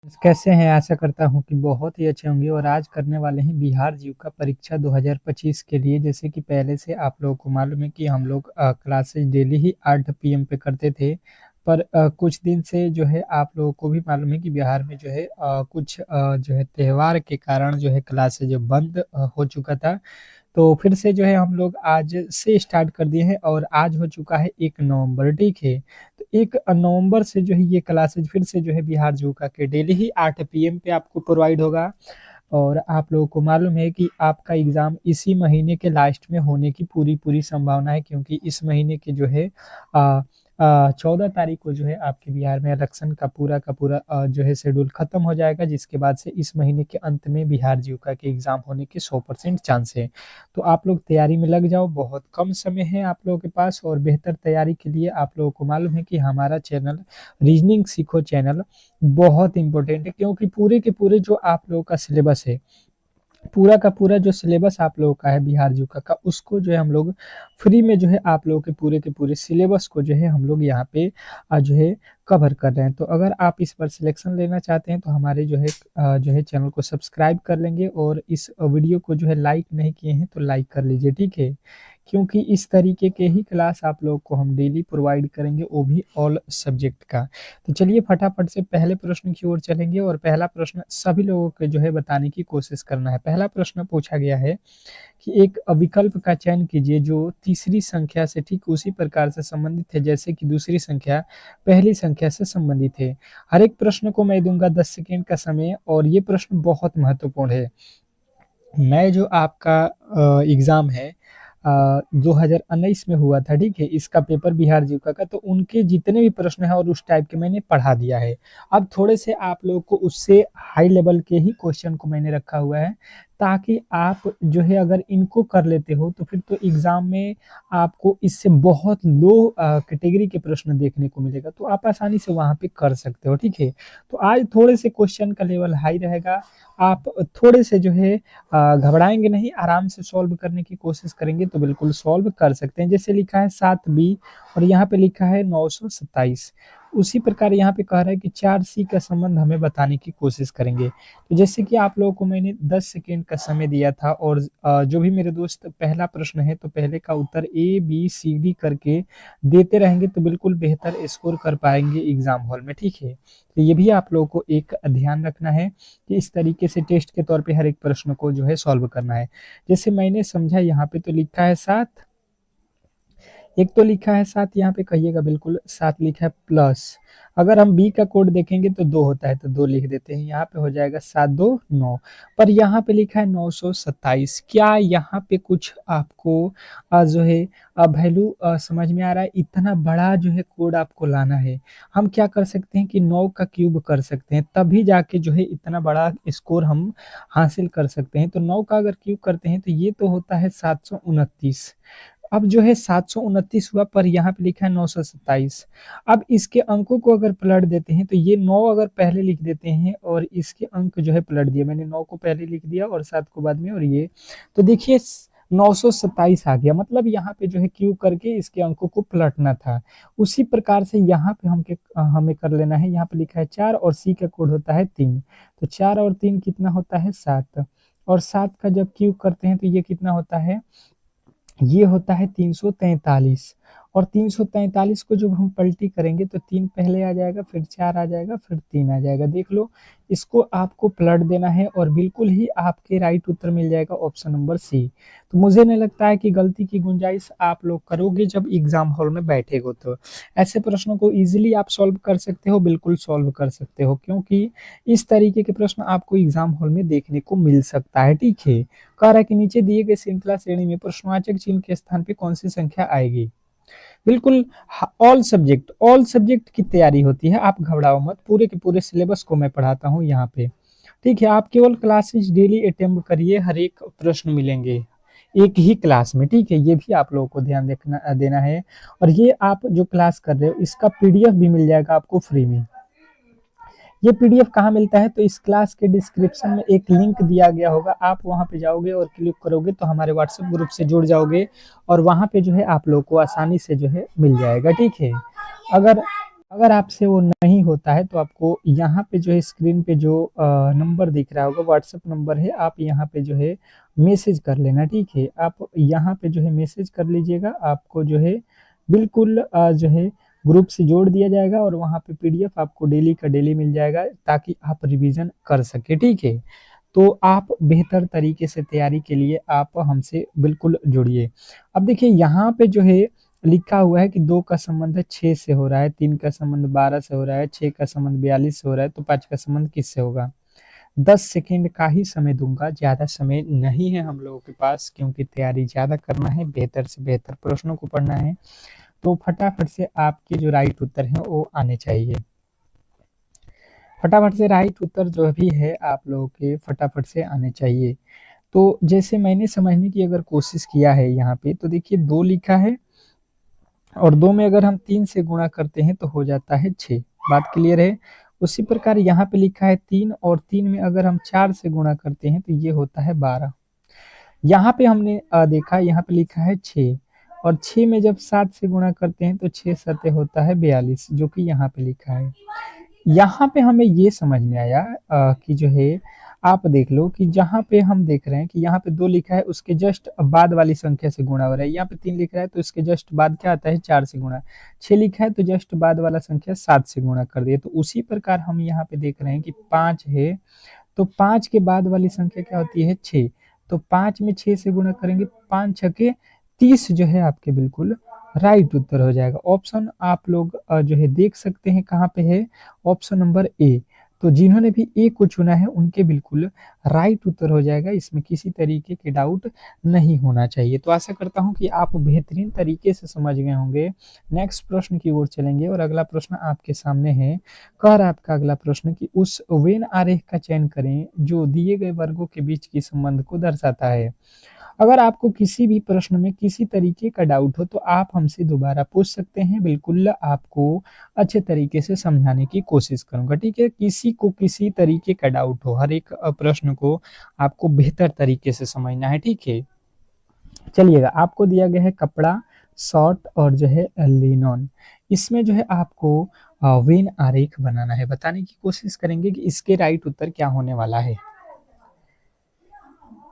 कैसे हैं? आशा करता हूँ कि बहुत ही अच्छे होंगे और आज करने वाले हैं बिहार जीविका परीक्षा 2025 के लिए। जैसे कि पहले से आप लोगों को मालूम है कि हम लोग क्लासेस डेली ही 8 पीएम पे करते थे। पर कुछ दिन से जो है आप लोगों को भी मालूम है कि बिहार में जो है कुछ जो है त्योहार के कारण जो है क्लासेस जो बंद हो चुका था। तो फिर से जो है हम लोग आज से स्टार्ट कर दिए हैं और आज हो चुका है 1 नवंबर, ठीक है। तो 1 नवंबर से जो है ये क्लासेज फिर से जो है बिहार जूका के डेली ही 8 पीएम पे आपको प्रोवाइड होगा। और आप लोगों को मालूम है कि आपका एग्ज़ाम इसी महीने के लास्ट में होने की पूरी पूरी संभावना है, क्योंकि इस महीने के जो है 14 तारीख को जो है आपके बिहार में इलेक्शन का पूरा जो है शेड्यूल खत्म हो जाएगा, जिसके बाद से इस महीने के अंत में बिहार जीविका के एग्ज़ाम होने के 100% चांस है। तो आप लोग तैयारी में लग जाओ, बहुत कम समय है आप लोगों के पास और बेहतर तैयारी के लिए आप लोगों को मालूम है कि हमारा चैनल रीजनिंग सीखो चैनल बहुत इम्पोर्टेंट है, क्योंकि पूरे के पूरे जो आप लोगों का सिलेबस है, पूरा का पूरा जो सिलेबस आप लोगों का है बिहार जीविका का, उसको जो है हम लोग फ्री में जो है आप लोगों के पूरे सिलेबस को जो है हम लोग यहाँ पे जो है कवर कर रहे हैं। तो अगर आप इस पर सिलेक्शन लेना चाहते हैं तो हमारे जो है चैनल को सब्सक्राइब कर लेंगे और इस वीडियो को जो है लाइक नहीं किए हैं तो लाइक कर लीजिए, ठीक है। क्योंकि इस तरीके के ही क्लास आप लोग को हम डेली प्रोवाइड करेंगे, वो भी ऑल सब्जेक्ट का। तो चलिए फटाफट से पहले प्रश्न की ओर चलेंगे और पहला प्रश्न सभी लोगों को जो है बताने की कोशिश करना है। पहला प्रश्न पूछा गया है कि एक विकल्प का चयन कीजिए जो तीसरी संख्या से ठीक उसी प्रकार से संबंधित है जैसे कि दूसरी संख्या पहली संख्या से संबंधित है। हर एक प्रश्न को मैं दूंगा 10 सेकेंड का समय और ये प्रश्न बहुत महत्वपूर्ण है। मैं जो आपका एग्ज़ाम है 2019 में हुआ था, ठीक है? इसका पेपर बिहार जीविका का, तो उनके जितने भी प्रश्न हैं और उस टाइप के मैंने पढ़ा दिया है। अब थोड़े से आप लोगों को उससे हाई लेवल के ही क्वेश्चन को मैंने रखा हुआ है, ताकि आप जो है अगर इनको कर लेते हो तो फिर तो एग्ज़ाम में आपको इससे बहुत लो कैटेगरी के प्रश्न देखने को मिलेगा, तो आप आसानी से वहाँ पे कर सकते हो, ठीक है? तो आज थोड़े से क्वेश्चन का लेवल हाई रहेगा। आप थोड़े से जो है घबराएँगे नहीं, आराम से सॉल्व करने की कोशिश करेंगे तो बिल्कुल सॉल्व कर सकते हैं। जैसे लिखा है 7 बी और यहाँ पे लिखा है 927, उसी प्रकार यहाँ पे कह रहा है कि 4 सी का संबंध हमें बताने की कोशिश करेंगे। तो जैसे कि आप लोगों को मैंने 10 सेकंड का समय दिया था और जो भी मेरे दोस्त पहला प्रश्न है तो पहले का उत्तर ए, बी, सी, डी करके देते रहेंगे तो बिल्कुल बेहतर स्कोर कर पाएँगे एग्ज़ाम हॉल में, ठीक है? तो ये भी आप लोगों को एक ध्यान रखना है कि इस तरीके से टेस्ट के तौर पे हर एक प्रश्न को जो है सॉल्व करना है। जैसे मैंने समझा यहाँ पे तो लिखा है 7, एक तो लिखा है 7 यहाँ पे कहिएगा बिल्कुल, 7 लिखा है प्लस, अगर हम बी का कोड देखेंगे तो 2 होता है तो 2 लिख देते हैं, यहाँ पे हो जाएगा 7 2 9, पर यहाँ पे लिखा है 927। क्या यहाँ पे कुछ आपको जो है वैल्यू समझ में आ रहा है? इतना बड़ा जो है कोड आपको लाना है। हम क्या कर सकते हैं कि 9 का क्यूब कर सकते हैं, तभी जाके जो है इतना बड़ा स्कोर हम हासिल कर सकते हैं। तो 9 का अगर क्यूब करते हैं तो ये तो होता है 729। अब जो है 729 हुआ, पर यहाँ पे लिखा है 927। अब इसके अंकों को अगर पलट देते हैं तो ये 9 अगर पहले लिख देते हैं और इसके अंक जो है पलट दिए, मैंने 9 को पहले लिख दिया और 7 को बाद में, और ये तो देखिए 927 आ गया। मतलब यहाँ पे जो है क्यू करके इसके अंकों को पलटना था। उसी प्रकार से यहाँ पे हमें कर लेना है। यहाँ पे लिखा है 4 और सी का कोड होता है 3, तो 4 और 3 कितना होता है 7, और 7 का जब क्यूब करते हैं तो ये कितना होता है, ये होता है 343, और 343 को जब हम पलटी करेंगे तो 3 पहले आ जाएगा, फिर 4 आ जाएगा, फिर 3 आ जाएगा। देख लो, इसको आपको पलट देना है और बिल्कुल ही आपके राइट उत्तर मिल जाएगा ऑप्शन नंबर सी। तो मुझे नहीं लगता है कि गलती की गुंजाइश आप लोग करोगे जब एग्जाम हॉल में बैठेगो। तो ऐसे प्रश्नों को ईजिली आप सॉल्व कर सकते हो, बिल्कुल सॉल्व कर सकते हो, क्योंकि इस तरीके के प्रश्न आपको एग्जाम हॉल में देखने को मिल सकता है, ठीक है। कह रहा है कि नीचे दिए गए श्रृंखला श्रेणी में प्रश्नवाचक चिन्ह के स्थान पे कौन सी संख्या आएगी? बिल्कुल ऑल सब्जेक्ट की तैयारी होती है, आप घबराओ मत, पूरे के पूरे सिलेबस को मैं पढ़ाता हूँ यहाँ पे, ठीक है। आप केवल क्लासेस डेली अटेम्प्ट करिए, हर एक प्रश्न मिलेंगे एक ही क्लास में, ठीक है। ये भी आप लोगों को ध्यान देना है। और ये आप जो क्लास कर रहे हो इसका पीडीएफ भी मिल जाएगा आपको फ्री में। ये पीडीएफ कहाँ मिलता है? तो इस क्लास के डिस्क्रिप्शन में एक लिंक दिया गया होगा, आप वहाँ पे जाओगे और क्लिक करोगे तो हमारे व्हाट्सएप ग्रुप से जुड़ जाओगे और वहाँ पे जो है आप लोग को आसानी से जो है मिल जाएगा, ठीक है। अगर अगर आपसे वो नहीं होता है तो आपको यहाँ पे जो है स्क्रीन पे जो नंबर दिख रहा होगा व्हाट्सएप नंबर है, आप यहाँ पे जो है मैसेज कर लेना, ठीक है। आप यहाँ पे जो है मैसेज कर लीजिएगा, आपको जो है बिल्कुल जो है ग्रुप से जोड़ दिया जाएगा और वहाँ पे पीडीएफ आपको डेली का डेली मिल जाएगा ताकि आप रिवीजन कर सके, ठीक है। तो आप बेहतर तरीके से तैयारी के लिए आप हमसे बिल्कुल जुड़िए। अब देखिए यहाँ पे जो है लिखा हुआ है कि 2 का संबंध 6 से हो रहा है, 3 का संबंध 12 से हो रहा है, 6 का संबंध 42 से हो रहा है, तो 5 का संबंध किससे होगा? 10 सेकंड का ही समय दूंगा, ज़्यादा समय नहीं है हम लोगों के पास क्योंकि तैयारी ज़्यादा करना है, बेहतर से बेहतर प्रश्नों को पढ़ना है। तो फटाफट से आपके जो राइट उत्तर हैं वो आने चाहिए। फटाफट से राइट उत्तर जो भी है आप लोगों के फटाफट से आने चाहिए। तो जैसे मैंने समझने की अगर कोशिश किया है यहाँ पे तो देखिए 2 लिखा है और 2 में अगर हम 3 से गुणा करते हैं तो हो जाता है 6, बात क्लियर है। उसी प्रकार यहाँ पे लिखा है 3 और 3 में अगर हम 4 से गुणा करते हैं तो ये होता है 12। यहाँ पे हमने देखा यहाँ पे लिखा है 6 और 6 में जब 7 से गुणा करते हैं तो 6 सते होता है 42 जो कि यहाँ पे लिखा है। यहाँ पे हमें ये समझ में आया कि जो है आप देख लो कि जहाँ पे हम देख रहे हैं कि यहाँ पे 2 लिखा है उसके जस्ट बाद वाली संख्या से गुणा हो रहा है, यहाँ पे 3 लिख रहा है तो इसके जस्ट बाद क्या आता है 4 से गुणा, 6 लिखा है तो जस्ट बाद वाला संख्या 7 से गुणा कर दिए। तो उसी प्रकार हम यहाँ पे देख रहे हैं कि 5 है तो 5 के बाद वाली संख्या क्या होती है 6, तो 5 में 6 से गुणा करेंगे 5 छके 30 जो है आपके बिल्कुल राइट उत्तर हो जाएगा। ऑप्शन आप लोग जो है देख सकते हैं कहाँ पे है, ऑप्शन नंबर ए। तो जिन्होंने भी ए को चुना है उनके बिल्कुल राइट उत्तर हो जाएगा, इसमें किसी तरीके के डाउट नहीं होना चाहिए। तो आशा करता हूँ कि आप बेहतरीन तरीके से समझ गए होंगे। नेक्स्ट प्रश्न की ओर चलेंगे और अगला प्रश्न आपके सामने है। कह रहा है आपका अगला प्रश्न कि उस वेन आरेख का चयन करें जो दिए गए वर्गों के बीच के संबंध को दर्शाता है। अगर आपको किसी भी प्रश्न में किसी तरीके का डाउट हो तो आप हमसे दोबारा पूछ सकते हैं, बिल्कुल आपको अच्छे तरीके से समझाने की कोशिश करूंगा, ठीक है। किसी को किसी तरीके का डाउट हो, हर एक प्रश्न को आपको बेहतर तरीके से समझना है, ठीक है। चलिएगा, आपको दिया गया है कपड़ा, शॉर्ट और जो है लिनोन। इसमें जो है आपको वेन आरेख बनाना है, बताने की कोशिश करेंगे कि इसके राइट उत्तर क्या होने वाला है।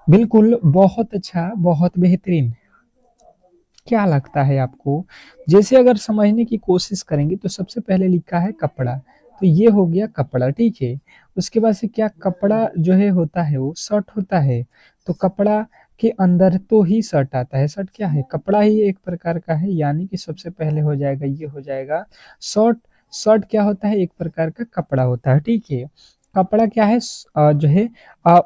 बिल्कुल, बहुत अच्छा, बहुत बेहतरीन। क्या लगता है आपको? जैसे अगर समझने की कोशिश करेंगे तो सबसे पहले लिखा है कपड़ा, तो ये हो गया कपड़ा, ठीक है। उसके बाद से क्या कपड़ा जो है होता है वो शर्ट होता है, तो कपड़ा के अंदर तो ही शर्ट आता है। शर्ट क्या है? कपड़ा ही एक प्रकार का है, यानी कि सबसे पहले हो जाएगा ये हो जाएगा शर्ट। शर्ट क्या होता है? एक प्रकार का कपड़ा होता है, ठीक है। कपड़ा क्या है? जो है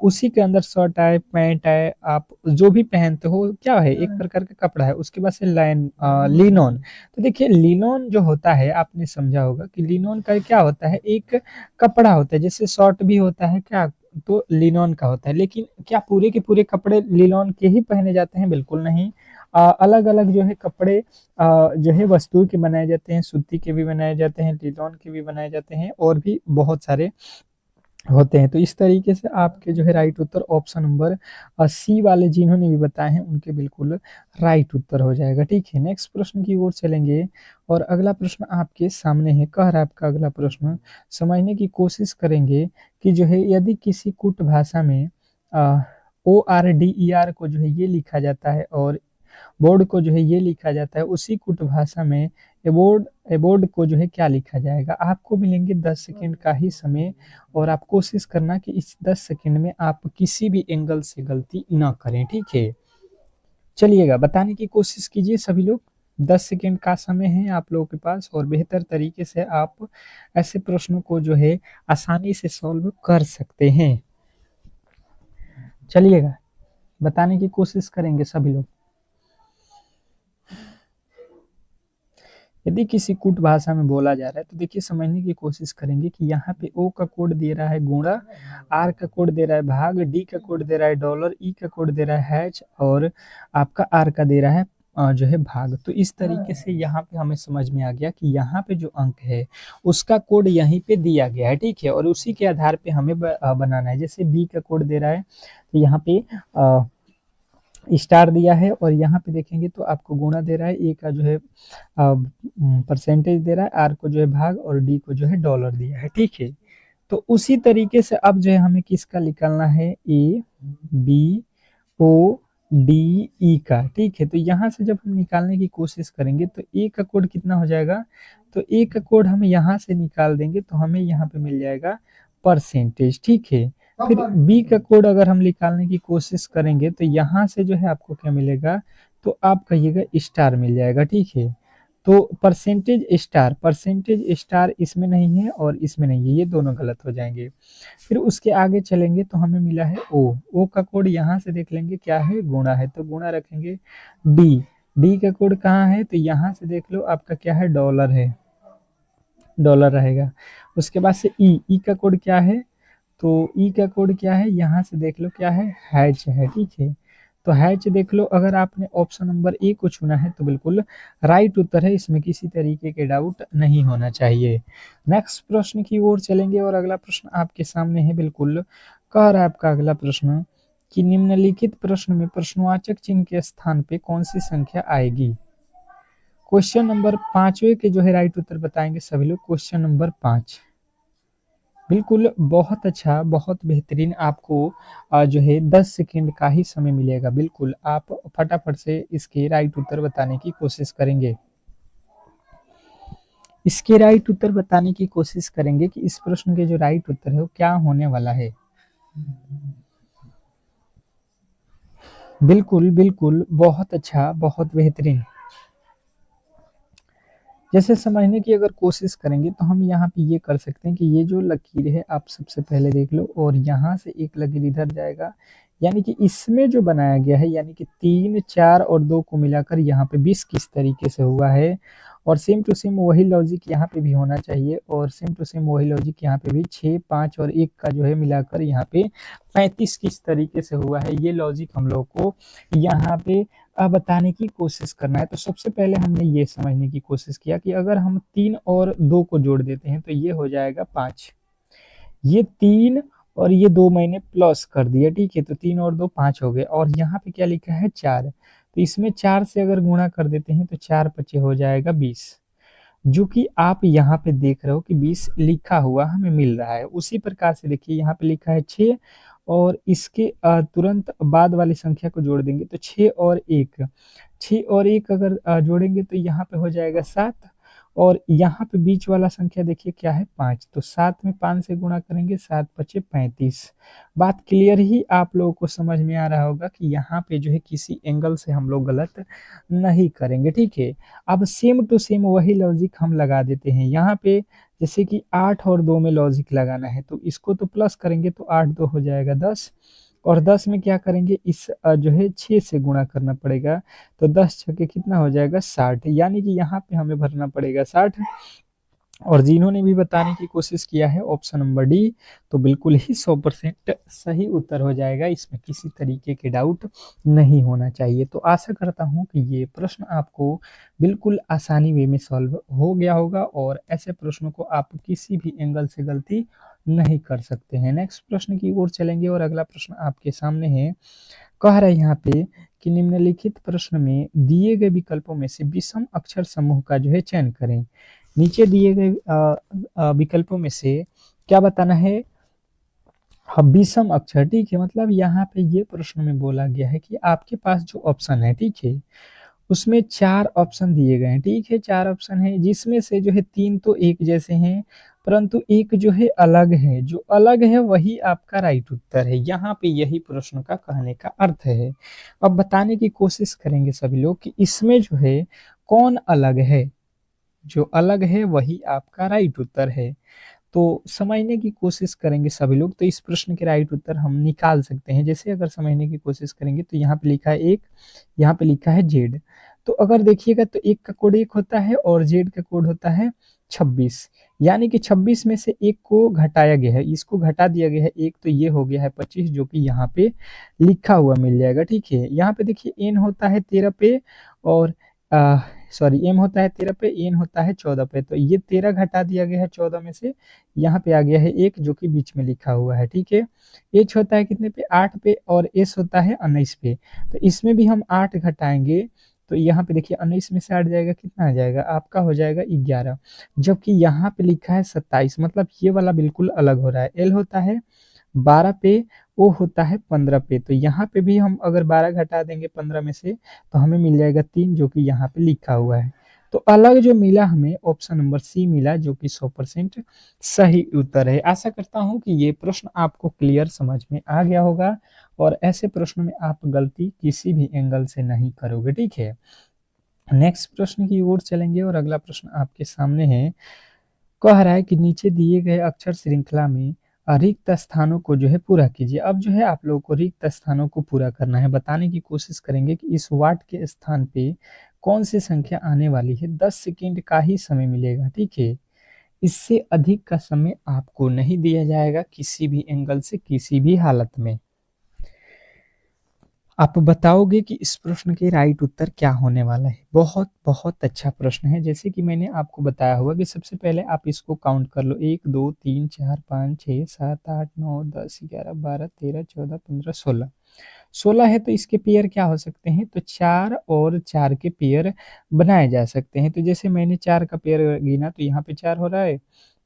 उसी के अंदर शर्ट आए, पैंट आए, आप जो भी पहनते हो क्या है? एक प्रकार का कपड़ा है। उसके बाद से लिनोन। तो देखिए लिनोन जो होता है आपने समझा होगा कि लिनोन का क्या होता है, एक कपड़ा होता है। जैसे शर्ट भी होता है क्या, तो लिनोन का होता है। लेकिन क्या पूरे के पूरे कपड़े लिनोन के ही पहने जाते हैं? बिल्कुल नहीं। अलग अलग जो है कपड़े जो है वस्तु के बनाए जाते हैं, सूती के भी बनाए जाते हैं, लिनोन के भी बनाए जाते हैं और भी बहुत सारे होते हैं। तो इस तरीके से आपके जो है राइट उत्तर ऑप्शन नंबर सी वाले जिन्होंने भी बताए हैं उनके बिल्कुल राइट उत्तर हो जाएगा, ठीक है। नेक्स्ट प्रश्न की ओर चलेंगे और अगला प्रश्न आपके सामने है। कह रहा है आपका अगला प्रश्न, समझने की कोशिश करेंगे कि जो है यदि किसी कुट भाषा में ORDER को जो है ये लिखा जाता है और बोर्ड को जो है ये लिखा जाता है, उसी कुट भाषा में एबोर्ड को जो है क्या लिखा जाएगा। आपको मिलेंगे 10 सेकंड का ही समय और आप कोशिश करना कि इस 10 सेकंड में आप किसी भी एंगल से गलती ना करें, ठीक है। चलिएगा, बताने की कोशिश कीजिए सभी लोग। 10 सेकंड का समय है आप लोगों के पास और बेहतर तरीके से आप ऐसे प्रश्नों को जो है आसानी से सॉल्व कर सकते हैं। चलिएगा, बताने की कोशिश करेंगे सभी लोग। यदि किसी कूट भाषा में बोला जा रहा है तो देखिए समझने की कोशिश करेंगे कि यहाँ पे ओ का कोड दे रहा है गुणा, आर का कोड दे रहा है भाग, डी का कोड दे रहा है डॉलर, ई का कोड दे रहा है हैच और आपका आर का दे रहा है जो है भाग। तो इस तरीके से यहाँ पे हमें समझ में आ गया कि यहाँ पे जो अंक है उसका कोड यहीं पे दिया गया है, ठीक है। और उसी के आधार पे हमें बनाना है। जैसे बी का कोड दे रहा है तो यहाँ पे स्टार दिया है और यहाँ पे देखेंगे तो आपको गुणा दे रहा है, ए का जो है परसेंटेज दे रहा है, आर को जो है भाग और डी को जो है डॉलर दिया है, ठीक है। तो उसी तरीके से अब जो है हमें किसका निकालना है, A B O D E का, ठीक है। तो यहाँ से जब हम निकालने की कोशिश करेंगे तो ए का कोड कितना हो जाएगा, तो ए का कोड हम यहाँ से निकाल देंगे तो हमें यहाँ पे मिल जाएगा परसेंटेज, ठीक है। फिर बी का कोड अगर हम निकालने की कोशिश करेंगे तो यहाँ से जो है आपको क्या मिलेगा, तो आप कहिएगा स्टार मिल जाएगा, ठीक है। तो परसेंटेज स्टार इसमें नहीं है और इसमें नहीं है, ये दोनों गलत हो जाएंगे। फिर उसके आगे चलेंगे तो हमें मिला है ओ का कोड यहाँ से देख लेंगे क्या है, गुणा है, तो गुणा रखेंगे। डी का कोड कहाँ है, तो यहाँ से देख लो आपका क्या है, डॉलर है, डॉलर रहेगा। उसके बाद से ई का कोड क्या है, तो ई का कोड क्या है, यहाँ से देख लो क्या है, हैच है, ठीक है। तो हैच देख लो, अगर आपने ऑप्शन नंबर ए को चुना है तो बिल्कुल राइट उत्तर है, इसमें किसी तरीके के डाउट नहीं होना चाहिए। नेक्स्ट प्रश्न की ओर चलेंगे और अगला प्रश्न आपके सामने है, बिल्कुल कह रहा है आपका अगला प्रश्न कि निम्नलिखित प्रश्न में प्रश्नवाचक चिन्ह के स्थान पे कौन सी संख्या आएगी। क्वेश्चन नंबर 5वें के जो है राइट उत्तर बताएंगे सभी लोग। क्वेश्चन नंबर 5 बिल्कुल बहुत अच्छा, बहुत बेहतरीन। आपको जो है 10 सेकंड का ही समय मिलेगा, बिल्कुल आप फटाफट से इसके राइट उत्तर बताने की कोशिश करेंगे। इसके राइट उत्तर बताने की कोशिश करेंगे कि इस प्रश्न के जो राइट उत्तर है वो क्या होने वाला है। बिल्कुल बिल्कुल बहुत अच्छा, बहुत बेहतरीन। जैसे समझने की अगर कोशिश करेंगे तो हम यहाँ पे ये कर सकते हैं कि ये जो लकीर है आप सबसे पहले देख लो और यहाँ से एक लकीर इधर जाएगा, यानी कि इसमें जो बनाया गया है, यानी कि 3, 4 और 2 को मिलाकर यहाँ पे 20 किस तरीके से हुआ है। और सेम टू सेम वही लॉजिक यहाँ पे भी होना चाहिए और सेम टू सेम वही लॉजिक यहाँ पे भी 6, 5 और 1 का जो है मिलाकर यहाँ पे 35 किस तरीके से हुआ है, ये लॉजिक हम लोग को यहाँ पे बताने की कोशिश करना है। तो सबसे पहले हमने ये समझने की कोशिश किया कि अगर हम 3 और 2 को जोड़ देते हैं तो ये हो जाएगा 5। ये 3 और ये 2 मैंने प्लस कर दिया, ठीक है। तो 3 और 2 5 हो गए और यहाँ पे क्या लिखा है 4, तो इसमें 4 से अगर गुणा कर देते हैं तो 4 पचे हो जाएगा 20, जो कि आप यहाँ पे देख रहे हो कि 20 लिखा हुआ हमें मिल रहा है। उसी प्रकार से देखिए यहाँ पे लिखा है 6 और इसके तुरंत बाद वाली संख्या को जोड़ देंगे तो 6 और 1, 6 और 1 अगर जोड़ेंगे तो यहाँ पे हो जाएगा 7 और यहाँ पे बीच वाला संख्या देखिए क्या है 5, तो 7 में 5 से गुणा करेंगे, 7 पचे 35। बात क्लियर ही आप लोगों को समझ में आ रहा होगा कि यहाँ पे जो है किसी एंगल से हम लोग गलत नहीं करेंगे, ठीक है। अब सेम टू सेम वही लॉजिक हम लगा देते हैं यहाँ पे, जैसे कि 8 और 2 में लॉजिक लगाना है तो इसको तो प्लस करेंगे तो 8 2 हो जाएगा 10 और 10 में क्या करेंगे, इस जो है 6 से गुणा करना पड़ेगा, तो 10 छके कितना हो जाएगा 60, यानी कि यहाँ पे हमें भरना पड़ेगा 60। और जिन्होंने भी बताने की कोशिश किया है ऑप्शन नंबर डी, तो बिल्कुल ही 100% सही उत्तर हो जाएगा, इसमें किसी तरीके के डाउट नहीं होना चाहिए। तो आशा करता हूँ कि ये प्रश्न आपको बिल्कुल आसानी वे में सॉल्व हो गया होगा और ऐसे प्रश्नों को आप किसी भी एंगल से गलती नहीं कर सकते हैं। नेक्स्ट प्रश्न की ओर चलेंगे और अगला प्रश्न आपके सामने है। कह रहा है यहाँ पे कि निम्नलिखित प्रश्न में दिए गए विकल्पों में से विषम अक्षर समूह का जो है चयन करें। नीचे दिए गए विकल्पों में से क्या बताना है, विषम अक्षर, ठीक है। मतलब यहाँ पे ये प्रश्न में बोला गया है कि आपके पास जो ऑप्शन है, ठीक है, उसमें 4 ऑप्शन दिए गए हैं, ठीक है। 4 ऑप्शन है जिसमें से जो है 3 तो एक जैसे हैं, परंतु एक जो है अलग है, जो अलग है वही आपका राइट उत्तर है। यहाँ पे यही प्रश्न का कहने का अर्थ है। अब बताने की कोशिश करेंगे सभी लोग कि इसमें जो है कौन अलग है, जो अलग है वही आपका राइट उत्तर है। तो समझने की कोशिश करेंगे सभी लोग तो इस प्रश्न के राइट उत्तर हम निकाल सकते हैं। जैसे अगर समझने की कोशिश करेंगे तो यहाँ पे लिखा है 1, यहाँ पे लिखा है जेड, तो अगर देखिएगा तो 1 का कोड 1 होता है और जेड का कोड होता है 26, यानी कि 26 में से 1 को घटाया गया है, इसको घटा दिया गया है 1, तो ये हो गया है 25, जो कि यहाँ पे लिखा हुआ मिल जाएगा, ठीक है। यहाँ पे देखिए एन होता है 13 पे और सॉरी m होता है 13 पे, n होता है 14 पे, तो ये 13 घटा दिया गया है 14 में से, यहाँ पे आ गया है 1 जो कि बीच में लिखा हुआ है, ठीक है। h होता है कितने पे, 8 पे, और s होता है 19 पे, तो इसमें भी हम 8 घटाएंगे, तो यहाँ पे देखिए 19 में से 8 जाएगा, कितना आ जाएगा आपका, हो जाएगा 11, जबकि यहाँ पे लिखा है 27, मतलब ये वाला बिल्कुल अलग हो रहा है। l होता है 12 पे, ओ होता है 15 पे, तो यहाँ पे भी हम अगर 12 घटा देंगे 15 में से, तो हमें मिल जाएगा 3, जो कि यहाँ पे लिखा हुआ है। तो अलग जो मिला हमें, ऑप्शन नंबर सी मिला, जो कि 100% सही उत्तर है। आशा करता हूँ कि ये प्रश्न आपको क्लियर समझ में आ गया होगा, और ऐसे प्रश्न में आप गलती किसी भी एंगल से नहीं करोगे, ठीक है। नेक्स्ट प्रश्न की ओर चलेंगे, और अगला प्रश्न आपके सामने है। कह रहा है कि नीचे दिए गए अक्षर श्रृंखला में रिक्त स्थानों को जो है पूरा कीजिए। अब जो है आप लोगों को रिक्त स्थानों को पूरा करना है, बताने की कोशिश करेंगे कि इस वाट के स्थान पे कौन सी संख्या आने वाली है। 10 सेकेंड का ही समय मिलेगा, ठीक है। इससे अधिक का समय आपको नहीं दिया जाएगा किसी भी एंगल से, किसी भी हालत में। आप बताओगे कि इस प्रश्न के राइट उत्तर क्या होने वाला है। बहुत बहुत अच्छा प्रश्न है। जैसे कि मैंने आपको बताया हुआ कि सबसे पहले आप इसको काउंट कर लो, 1 2 3 4 5 6 7 8 9 10 11 12 13 14 15 16। 16 है तो इसके पेयर क्या हो सकते हैं, तो 4 और 4 के पेयर बनाए जा सकते हैं। तो जैसे मैंने 4 का पेयर गिना, तो यहाँ पे 4 हो रहा है,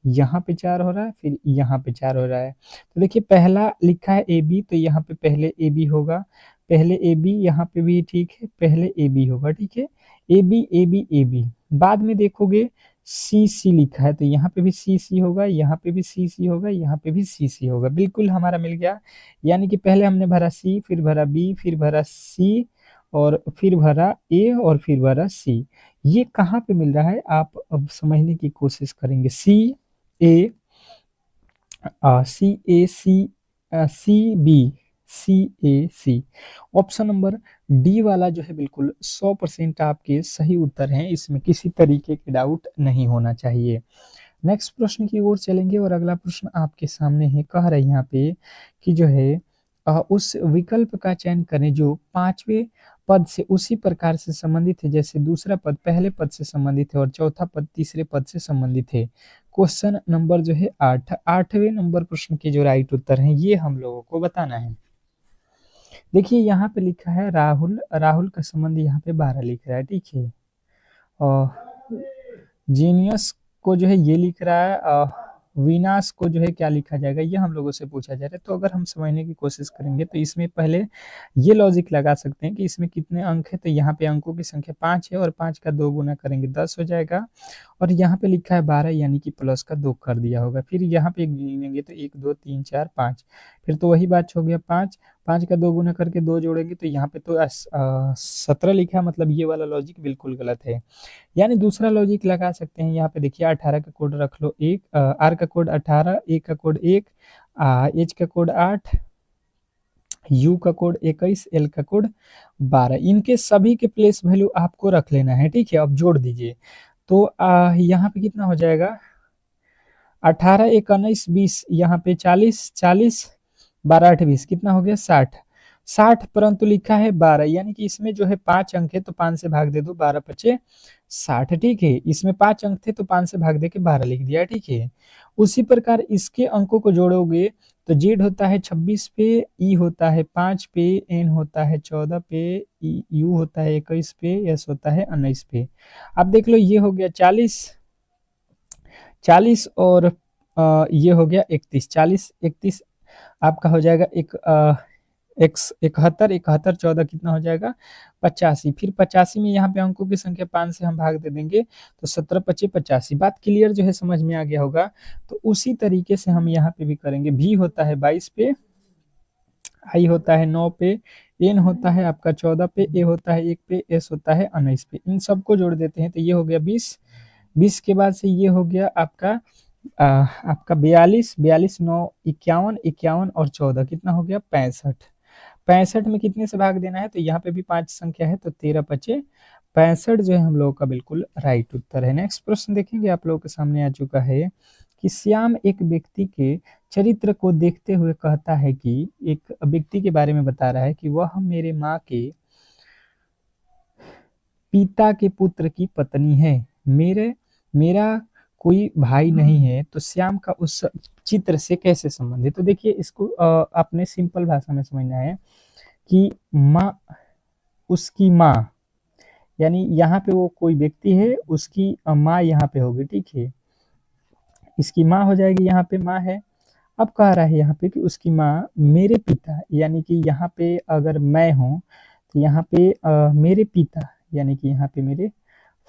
यहाँ पे 4 हो रहा है, फिर यहाँ पे 4 हो रहा है। तो देखिए पहला लिखा है ए बी, तो यहाँ पे पहले ए बी होगा, पहले ए बी, यहाँ पे भी ठीक है, पहले ए बी होगा, ठीक है। A B A B A B, बाद में देखोगे सी सी लिखा है, तो यहाँ पे भी सी सी होगा, यहाँ पे भी सी सी होगा, यहाँ पे भी सी सी होगा, बिल्कुल हमारा मिल गया। यानी कि पहले हमने भरा सी, फिर भरा बी, फिर भरा सी, और फिर भरा ए, और फिर भरा सी। ये कहाँ पे मिल रहा है, आप अब समझने की कोशिश करेंगे। सी ए, सी ए सी, सी बी, सी ए सी। ऑप्शन नंबर डी वाला जो है बिल्कुल 100% आपके सही उत्तर हैं, इसमें किसी तरीके के डाउट नहीं होना चाहिए। नेक्स्ट प्रश्न की ओर चलेंगे, और अगला प्रश्न आपके सामने है। कह रहे हैं यहाँ पे कि जो है उस विकल्प का चयन करें जो पांचवें पद से उसी प्रकार से संबंधित है जैसे दूसरा पद पहले पद से संबंधित है और चौथा पद तीसरे पद से संबंधित है। क्वेश्चन नंबर जो है 8, 8वें नंबर प्रश्न के जो राइट उत्तर हैं ये हम लोगों को बताना है। देखिए यहाँ पे लिखा है राहुल, राहुल का संबंध यहाँ पे 12 लिख रहा है, ठीक है। और जीनियस को जो है ये लिख रहा है, विनाश को जो है क्या लिखा जाएगा, ये हम लोगों से पूछा जा रहा है। तो अगर हम समझने की कोशिश करेंगे तो इसमें पहले ये लॉजिक लगा सकते हैं कि इसमें कितने अंक है, तो यहाँ पे अंकों की संख्या 5 है, और 5 का 2 गुना करेंगे 10 हो जाएगा, और यहाँ पे लिखा है 12, यानी कि प्लस का 2 कर दिया होगा। फिर यहाँ पे गिनेंगे तो 1 2 3 4 5, फिर तो वही बात हो गया 5, 5 का 2 गुना करके 2 जोड़ेंगे तो यहाँ पे तो 17 लिखा है, मतलब ये वाला लॉजिक बिल्कुल गलत है। यानी दूसरा लॉजिक लगा सकते हैं। यहाँ पे देखिए 18 का कोड रख लो, एक आर का कोड 18, ए का कोड 1, एच का कोड 8, यू का कोड 21, एल का कोड 12, इनके सभी के प्लेस वैल्यू आपको रख लेना है, ठीक है। अब जोड़ दीजिए तो यहाँ पे कितना हो जाएगा, 18 1 19 20, यहाँ पे 40 40, 12 8 20, कितना हो गया 60, 60, परंतु लिखा है 12, यानी कि इसमें जो है 5 अंक है तो 5 से भाग दे दो, 12 पचे 60, ठीक है। इसमें 5 अंक थे तो 5 से भाग दे के 12 लिख दिया, ठीक है। उसी प्रकार इसके अंकों को जोड़ोगे तो जेड होता है 26 पे, ई होता है 5 पे, एन होता है 14 पे, यू होता है 21 पे, एस होता है 19 पे। अब देख लो ये हो गया 40, 40, और ये हो गया 31, 40 31 आपका हो जाएगा एक 71, 71 14 कितना हो जाएगा 85, फिर 85 में यहाँ पे अंकों की संख्या 5 से हम भाग दे देंगे तो 17 25 85। बात क्लियर जो है समझ में आ गया होगा। तो उसी तरीके से हम यहाँ पे भी करेंगे। भी होता है 22 पे, आई होता है 9 पे, एन होता है आपका 14 पे, ए होता है 1 पे, एस होता है 19 पे। इन सबको जोड़ देते हैं तो ये हो गया 20, 20 के बाद से ये हो गया आपका आपका 42, 42 9 51, 51 और 14 कितना हो गया 65, 65 में कितने से भाग देना है, तो यहाँ पे भी 5 संख्या है तो 13 पचे 65 जो है हम लोगों का बिल्कुल राइट उत्तर है। नेक्स्ट प्रश्न देखेंगे, आप लोगों के सामने आ चुका है कि श्याम एक व्यक्ति के चरित्र को देखते हुए कहता है कि, एक व्यक्ति के बारे में बता रहा है कि वह मेरे माँ के पिता के पुत्र की पत्नी है। मेरा कोई भाई नहीं है, तो श्याम का उस चित्र से कैसे संबंध है? तो देखिए इसको आपने सिंपल भाषा में समझना है कि माँ, उसकी माँ, यानी यहाँ पे वो कोई व्यक्ति है, उसकी माँ यहाँ पे होगी, ठीक है। इसकी माँ हो जाएगी, यहाँ पे माँ है। अब कह रहा है यहाँ पे कि उसकी माँ मेरे पिता, यानी कि यहाँ पे अगर मैं हूँ तो यहाँ पे मेरे पिता, यानी कि यहाँ पे मेरे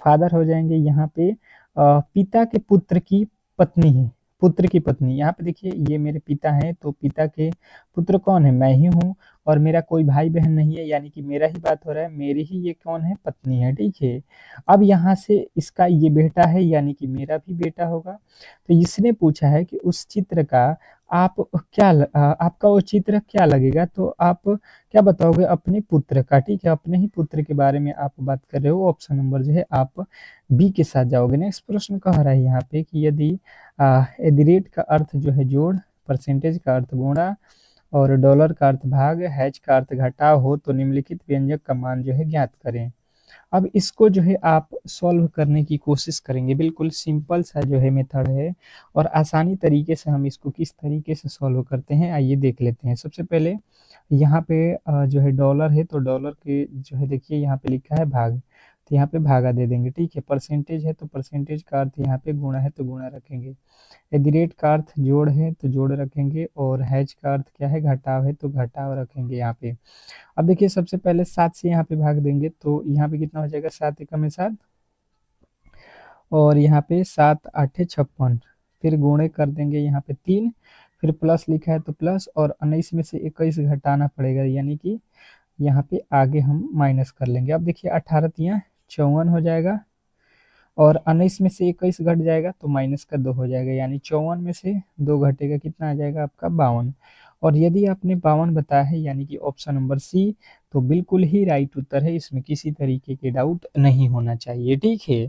फादर हो जाएंगे। यहाँ पे पिता के पुत्र की पत्नी है, पुत्र की पत्नी। यहाँ पे देखिए ये मेरे पिता हैं, तो पिता के पुत्र कौन है? मैं ही हूँ। और मेरा कोई भाई बहन नहीं है, यानी कि मेरा ही बात हो रहा है, मेरी ही ये कौन है? पत्नी है, ठीक है। अब यहाँ से इसका ये बेटा है, यानी कि मेरा भी बेटा होगा। तो इसने पूछा है कि उस चित्र का आप आपका वो चित्र क्या लगेगा? तो आप क्या बताओगे? अपने पुत्र का, ठीक है। अपने ही पुत्र के बारे में आप बात कर रहे हो। ऑप्शन नंबर जो है आप बी के साथ जाओगे। नेक्स्ट प्रश्न कह रहा है यहाँ पे कि यदि एट द रेट का अर्थ जो है जोड़, परसेंटेज का अर्थ गुणा और डॉलर का अर्थ भाग, हैच का अर्थ घटाव हो तो निम्नलिखित व्यंजक का मान जो है ज्ञात करें। अब इसको जो है आप सॉल्व करने की कोशिश करेंगे। बिल्कुल सिंपल सा जो है मेथड है, और आसानी तरीके से हम इसको किस तरीके से सॉल्व करते हैं आइए देख लेते हैं। सबसे पहले यहाँ पे जो है डॉलर है, तो डॉलर के जो है देखिए यहाँ पे लिखा है भाग, तो यहाँ पे भागा दे देंगे, ठीक है। परसेंटेज है तो परसेंटेज का अर्थ यहाँ पे गुणा है तो गुणा रखेंगे। एट द रेट का अर्थ जोड़ है तो जोड़ रखेंगे, और हैच का अर्थ क्या है? घटाव है तो घटाव रखेंगे यहाँ पे। अब देखिए सबसे पहले 7 से यहाँ पे भाग देंगे, तो यहाँ पे कितना हो जाएगा? 7 एकम में 7, और यहाँ पे 7 आठे 56, फिर गुणे कर देंगे यहाँ पे 3, फिर प्लस लिखा है तो प्लस, और 19 में से 21 घटाना पड़ेगा, यानी कि यहाँ पे आगे हम माइनस कर लेंगे। अब देखिए 18 तिया 54 हो जाएगा, और 19 में से 21 घट जाएगा तो माइनस का 2 हो जाएगा, यानी 54 में से 2 घटेगा, कितना आ जाएगा आपका? 52। और यदि आपने 52 बताया है, यानी कि ऑप्शन नंबर सी, तो बिल्कुल ही राइट उत्तर है, इसमें किसी तरीके के डाउट नहीं होना चाहिए, ठीक है।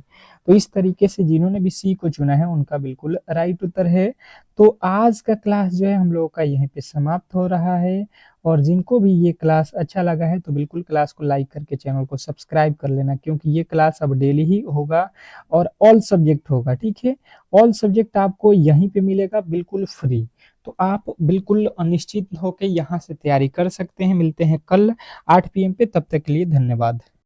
तो इस तरीके से जिन्होंने भी सी को चुना है उनका बिल्कुल राइट उत्तर है। तो आज का क्लास जो है हम लोगों का यहीं पे समाप्त हो रहा है, और जिनको भी ये क्लास अच्छा लगा है तो बिल्कुल क्लास को लाइक करके चैनल को सब्सक्राइब कर लेना, क्योंकि ये क्लास अब डेली ही होगा और ऑल सब्जेक्ट होगा, ठीक है। ऑल सब्जेक्ट आपको यहीं पे मिलेगा बिल्कुल फ्री, तो आप बिल्कुल निश्चित होकर यहाँ से तैयारी कर सकते हैं। मिलते हैं कल 8 PM पे, तब तक के लिए धन्यवाद।